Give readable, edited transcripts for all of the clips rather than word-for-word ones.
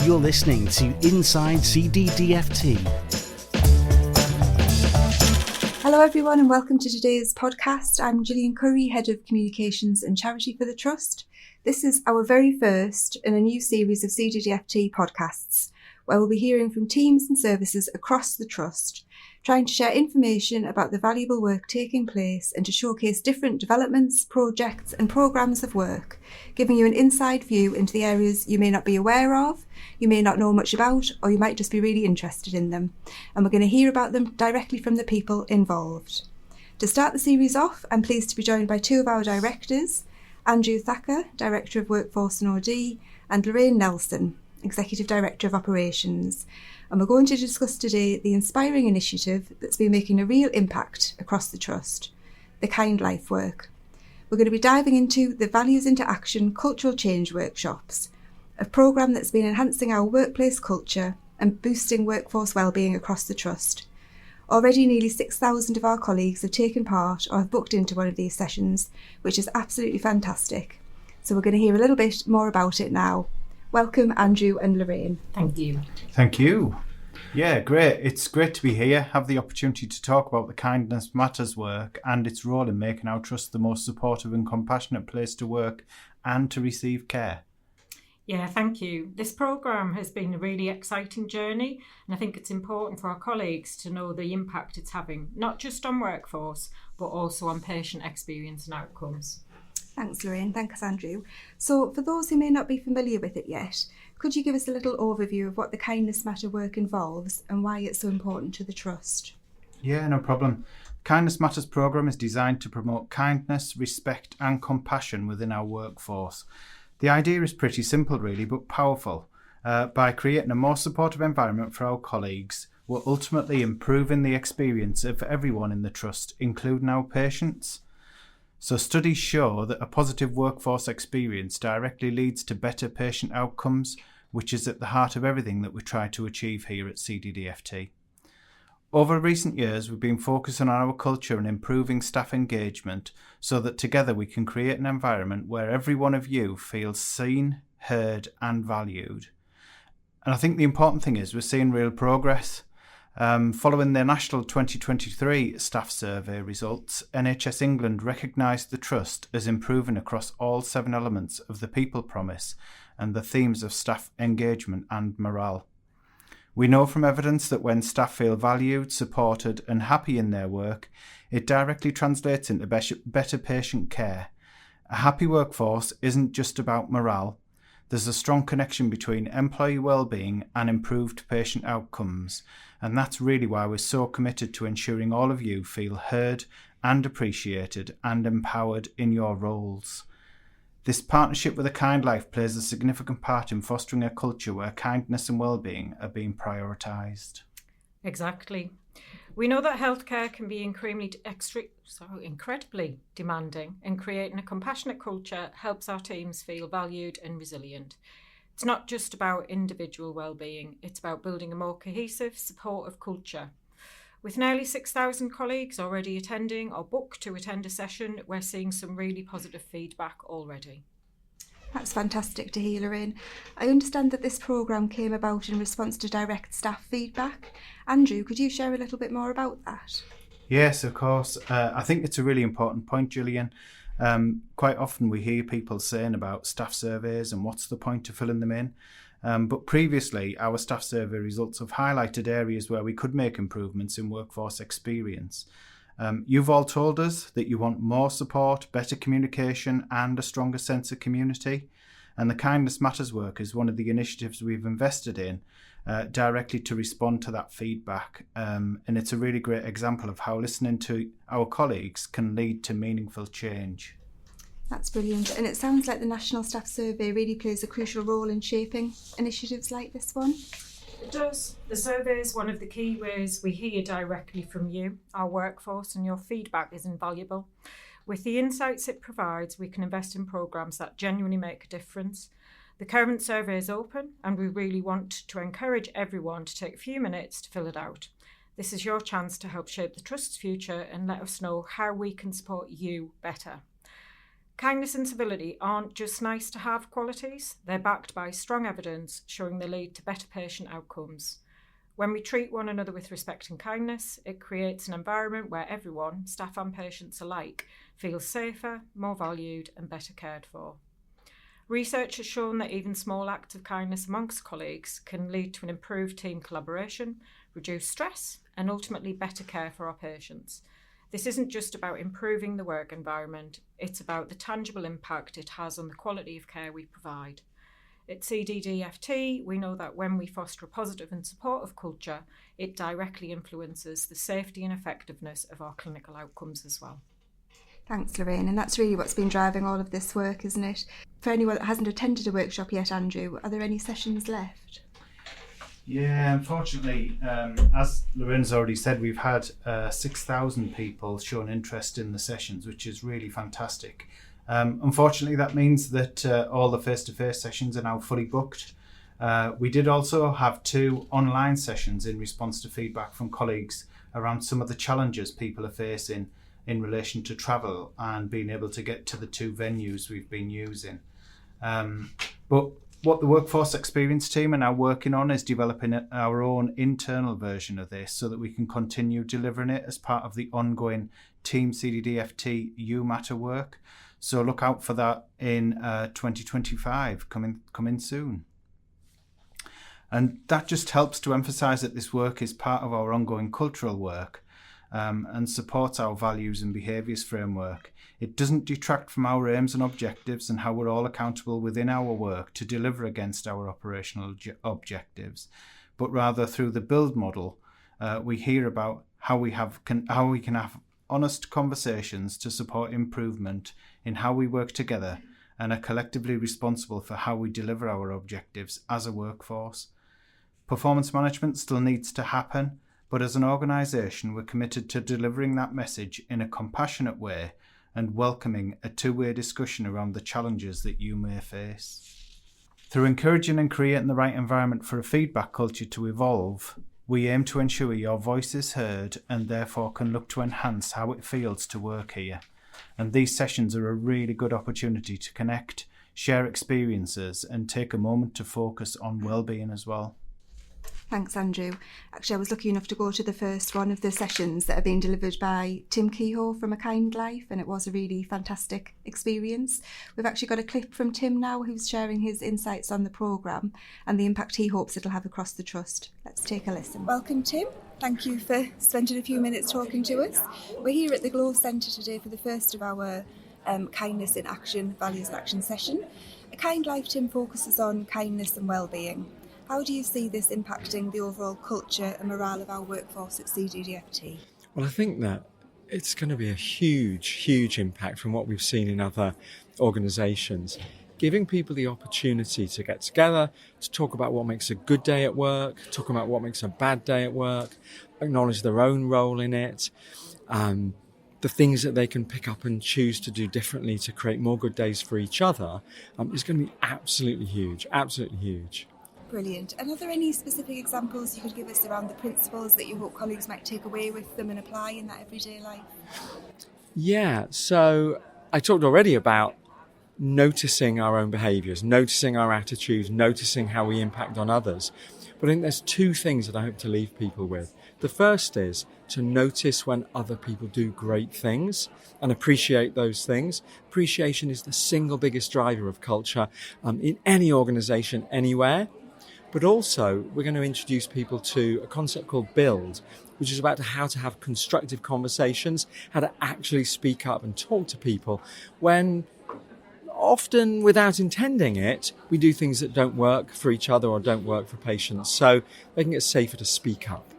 You're listening to Inside CDDFT. Hello everyone and welcome to today's podcast. I'm Gillian Curry, Head of Communications and Charity for the Trust. This is our very first in a new series of CDDFT podcasts, where we'll be hearing from teams and services across the Trust, trying to share information about the valuable work taking place and to showcase different developments, projects and programmes of work, giving you an inside view into the areas you may not be aware of, you may not know much about, or you might just be really interested in them. And we're going to hear about them directly from the people involved. To start the series off, I'm pleased to be joined by two of our directors, Andrew Thacker, Director of Workforce and OD, and Lorraine Nelson, Executive Director of Operations. And we're going to discuss today the inspiring initiative that's been making a real impact across the Trust, the Kind Life work. We're going to be diving into the Values into Action Cultural Change workshops, a programme that's been enhancing our workplace culture and boosting workforce wellbeing across the Trust. Already nearly 6,000 of our colleagues have taken part or have booked into one of these sessions, which is absolutely fantastic. So we're going to hear a little bit more about it now. Welcome, Andrew and Lorraine. Thank you. Thank you. Yeah, great. It's great to be here, have the opportunity to talk about the Kindness Matters work and its role in making our trust the most supportive and compassionate place to work and to receive care. Yeah, thank you. This programme has been a really exciting journey, and I think it's important for our colleagues to know the impact it's having, not just on workforce, but also on patient experience and outcomes. Thanks, Lorraine. Thanks, Andrew. So for those who may not be familiar with it yet, could you give us a little overview of what the Kindness Matter work involves and why it's so important to the Trust? Yeah, no problem. Kindness Matters programme is designed to promote kindness, respect and compassion within our workforce. The idea is pretty simple really, but powerful. By creating a more supportive environment for our colleagues, we're ultimately improving the experience of everyone in the Trust, including our patients. So studies show that a positive workforce experience directly leads to better patient outcomes, which is at the heart of everything that we try to achieve here at CDDFT. Over recent years, we've been focusing on our culture and improving staff engagement so that together we can create an environment where every one of you feels seen, heard and valued. And I think the important thing is we're seeing real progress. Following the National 2023 Staff Survey results, NHS England recognised the Trust as improving across all 7 elements of the People Promise and the themes of staff engagement and morale. We know from evidence that when staff feel valued, supported and happy in their work, it directly translates into better patient care. A happy workforce isn't just about morale. There's a strong connection between employee wellbeing and improved patient outcomes, and that's really why we're so committed to ensuring all of you feel heard and appreciated and empowered in your roles. This partnership with A Kind Life plays a significant part in fostering a culture where kindness and wellbeing are being prioritised. Exactly. We know that healthcare can be incredibly demanding, and creating a compassionate culture helps our teams feel valued and resilient. It's not just about individual wellbeing, it's about building a more cohesive, supportive culture. With nearly 6,000 colleagues already attending or booked to attend a session, we're seeing some really positive feedback already. That's fantastic to hear, Lorraine. I understand that this programme came about in response to direct staff feedback. Andrew, could you share a little bit more about that? Yes, of course. I think it's a really important point, Gillian. Quite often we hear people saying about staff surveys and what's the point of filling them in. But previously, our staff survey results have highlighted areas where we could make improvements in workforce experience. You've all told us that you want more support, better communication and a stronger sense of community. And the Kindness Matters work is one of the initiatives we've invested in directly to respond to that feedback. And it's a really great example of how listening to our colleagues can lead to meaningful change. That's brilliant. And it sounds like the National Staff Survey really plays a crucial role in shaping initiatives like this one. It does. The survey is one of the key ways we hear directly from you, our workforce, and your feedback is invaluable. With the insights it provides, we can invest in programmes that genuinely make a difference. The current survey is open, and we really want to encourage everyone to take a few minutes to fill it out. This is your chance to help shape the Trust's future and let us know how we can support you better. Kindness and civility aren't just nice to have qualities, they're backed by strong evidence showing they lead to better patient outcomes. When we treat one another with respect and kindness, it creates an environment where everyone, staff and patients alike, feels safer, more valued and better cared for. Research has shown that even small acts of kindness amongst colleagues can lead to an improved team collaboration, reduced stress and ultimately better care for our patients. This isn't just about improving the work environment, it's about the tangible impact it has on the quality of care we provide. At CDDFT, we know that when we foster a positive and supportive culture, it directly influences the safety and effectiveness of our clinical outcomes as well. Thanks, Lorraine, and that's really what's been driving all of this work, isn't it? For anyone that hasn't attended a workshop yet, Andrew, are there any sessions left? Yeah, unfortunately, as Lorraine's already said, we've had 6,000 people show an interest in the sessions, which is really fantastic. Unfortunately, that means that all the face-to-face sessions are now fully booked. We did also have 2 online sessions in response to feedback from colleagues around some of the challenges people are facing in relation to travel and being able to get to the 2 venues we've been using. But what the Workforce Experience team are now working on is developing our own internal version of this so that we can continue delivering it as part of the ongoing Team CDDFT You Matter work. So look out for that in 2025, coming soon. And that just helps to emphasise that this work is part of our ongoing cultural work and supports our values and behaviours framework. It doesn't detract from our aims and objectives and how we're all accountable within our work to deliver against our operational objectives, but rather through the build model, we hear about how we can have honest conversations to support improvement in how we work together and are collectively responsible for how we deliver our objectives as a workforce. Performance management still needs to happen, but as an organisation, we're committed to delivering that message in a compassionate way and welcoming a 2-way discussion around the challenges that you may face. Through encouraging and creating the right environment for a feedback culture to evolve, we aim to ensure your voice is heard and therefore can look to enhance how it feels to work here. And these sessions are a really good opportunity to connect, share experiences and take a moment to focus on well-being as well. Thanks, Andrew. Actually, I was lucky enough to go to the first one of the sessions that are being delivered by Tim Kehoe from A Kind Life, and it was a really fantastic experience. We've actually got a clip from Tim now who's sharing his insights on the programme and the impact he hopes it'll have across the Trust. Let's take a listen. Welcome, Tim. Thank you for spending a few minutes talking to us. We're here at the Glow Centre today for the first of our Kindness in Action, Values in Action session. A Kind Life, Tim, focuses on kindness and well-being. How do you see this impacting the overall culture and morale of our workforce at CDDFT? Well, I think that it's going to be a huge impact from what we've seen in other organisations. Giving people the opportunity to get together, to talk about what makes a good day at work, talk about what makes a bad day at work, acknowledge their own role in it, the things that they can pick up and choose to do differently to create more good days for each other is going to be absolutely huge. Brilliant. And are there any specific examples you could give us around the principles that you hope colleagues might take away with them and apply in that everyday life? Yeah, so I talked already about noticing our own behaviours, noticing our attitudes, noticing how we impact on others. But I think there's 2 things that I hope to leave people with. The first is to notice when other people do great things and appreciate those things. Appreciation is the single biggest driver of culture in any organisation, anywhere. But also, we're going to introduce people to a concept called Build, which is about how to have constructive conversations, how to actually speak up and talk to people when, often without intending it, we do things that don't work for each other or don't work for patients. So making it safer to speak up.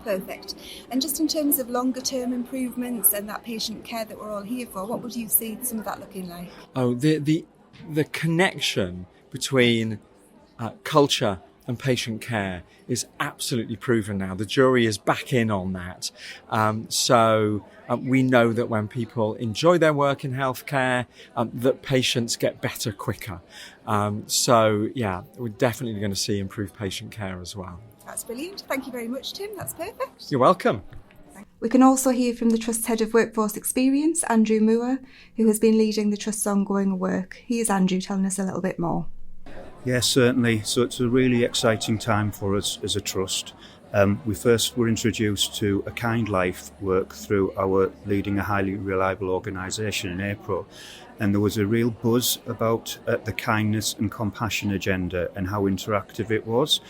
Perfect. And just in terms of longer term improvements and that patient care that we're all here for, what would you see some of that looking like? Oh, the connection between culture and patient care is absolutely proven now. The jury is back in on that. So we know that when people enjoy their work in healthcare, that patients get better quicker. So yeah, we're definitely going to see improved patient care as well. That's brilliant. Thank you very much, Tim. That's perfect. You're welcome. We can also hear from the Trust's Head of Workforce Experience, Andrew Moore, who has been leading the Trust's ongoing work. Here's Andrew telling us a little bit more. Yes, certainly. So it's a really exciting time for us as a trust. We first were introduced to a kind life work through our Leading a Highly Reliable Organisation in April. And there was a real buzz about the kindness and compassion agenda and how interactive it was.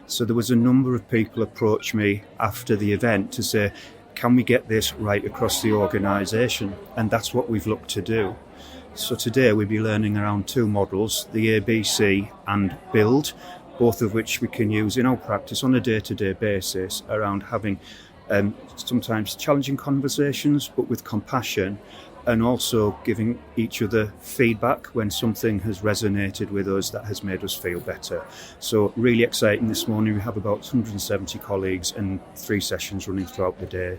So there was a number of people approach me after the event to say, can we get this right across the organisation? And that's what we've looked to do. So today we'll be learning around two models, the ABC and BUILD, both of which we can use in our practice on a day-to-day basis around having sometimes challenging conversations, but with compassion, and also giving each other feedback when something has resonated with us that has made us feel better. So really exciting this morning. We have about 170 colleagues and 3 sessions running throughout the day.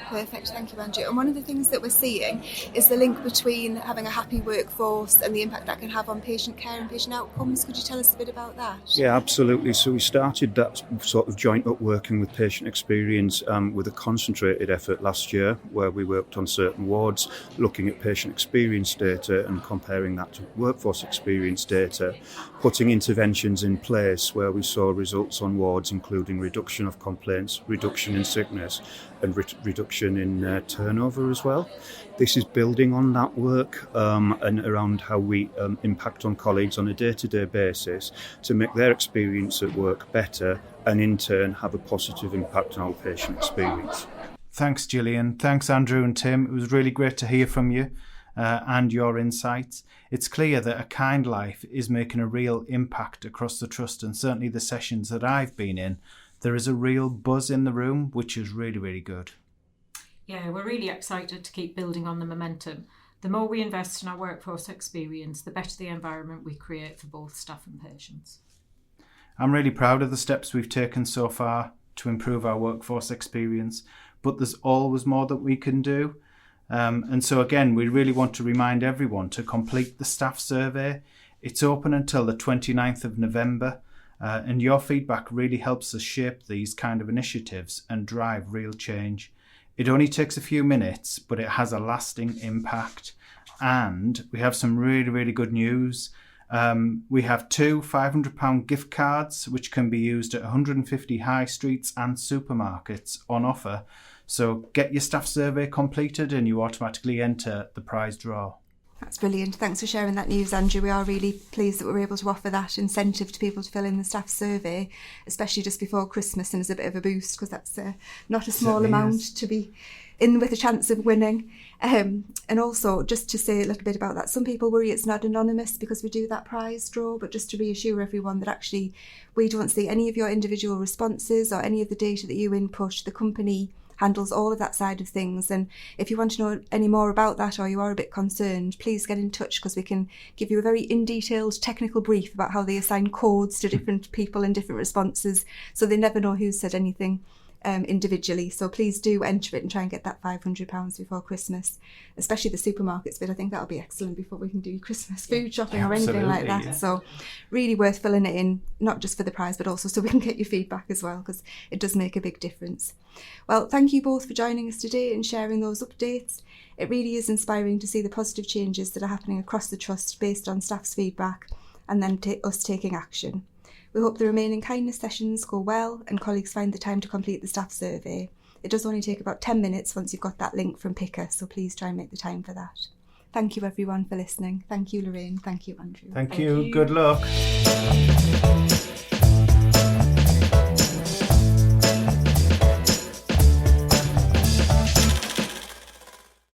Perfect, thank you, Andrew. And one of the things that we're seeing is the link between having a happy workforce and the impact that can have on patient care and patient outcomes. Could you tell us a bit about that? Yeah, absolutely. So we started that sort of joint up working with patient experience with a concentrated effort last year, where we worked on certain wards, looking at patient experience data and comparing that to workforce experience data, putting interventions in place where we saw results on wards, including reduction of complaints, reduction in sickness, and reduction in turnover as well. This is building on that work and around how we impact on colleagues on a day-to-day basis to make their experience at work better and in turn have a positive impact on our patient experience. Thanks, Gillian. Thanks, Andrew and Tim. It was really great to hear from you and your insights. It's clear that A Kind Life is making a real impact across the Trust, and certainly the sessions that I've been in, there is a real buzz in the room, which is really, really good. Yeah, we're really excited to keep building on the momentum. The more we invest in our workforce experience, the better the environment we create for both staff and patients. I'm really proud of the steps we've taken so far to improve our workforce experience, but there's always more that we can do. And so again, we really want to remind everyone to complete the staff survey. It's open until the 29th of November. And your feedback really helps us shape these kind of initiatives and drive real change. It only takes a few minutes, but it has a lasting impact. And we have some really, really good news. We have 2 £500 gift cards, which can be used at 150 high streets and supermarkets on offer. So get your staff survey completed and you automatically enter the prize draw. That's brilliant. Thanks for sharing that news, Andrew. We are really pleased that we're able to offer that incentive to people to fill in the staff survey, especially just before Christmas, and as a bit of a boost, because that's not a small amount to be in with a chance of winning. And also, just to say a little bit about that, some people worry it's not anonymous because we do that prize draw, but just to reassure everyone that actually we don't see any of your individual responses or any of the data that you input. The company handles all of that side of things, and if you want to know any more about that or you are a bit concerned, please get in touch, because we can give you a very in-detailed technical brief about how they assign codes to different people and different responses, so they never know who said anything individually. So please do enter it and try and get that £500 before Christmas, especially the supermarkets bit. I think that'll be excellent before we can do Christmas food shopping or anything like that. Yeah. So really worth filling it in, not just for the prize, but also so we can get your feedback as well, because it does make a big difference. Well, thank you both for joining us today and sharing those updates. It really is inspiring to see the positive changes that are happening across the Trust based on staff's feedback and then us taking action. We hope the remaining kindness sessions go well and colleagues find the time to complete the staff survey. It does only take about 10 minutes once you've got that link from Picker, so please try and make the time for that. Thank you everyone for listening. Thank you, Lorraine. Thank you, Andrew. Thank you. Good luck.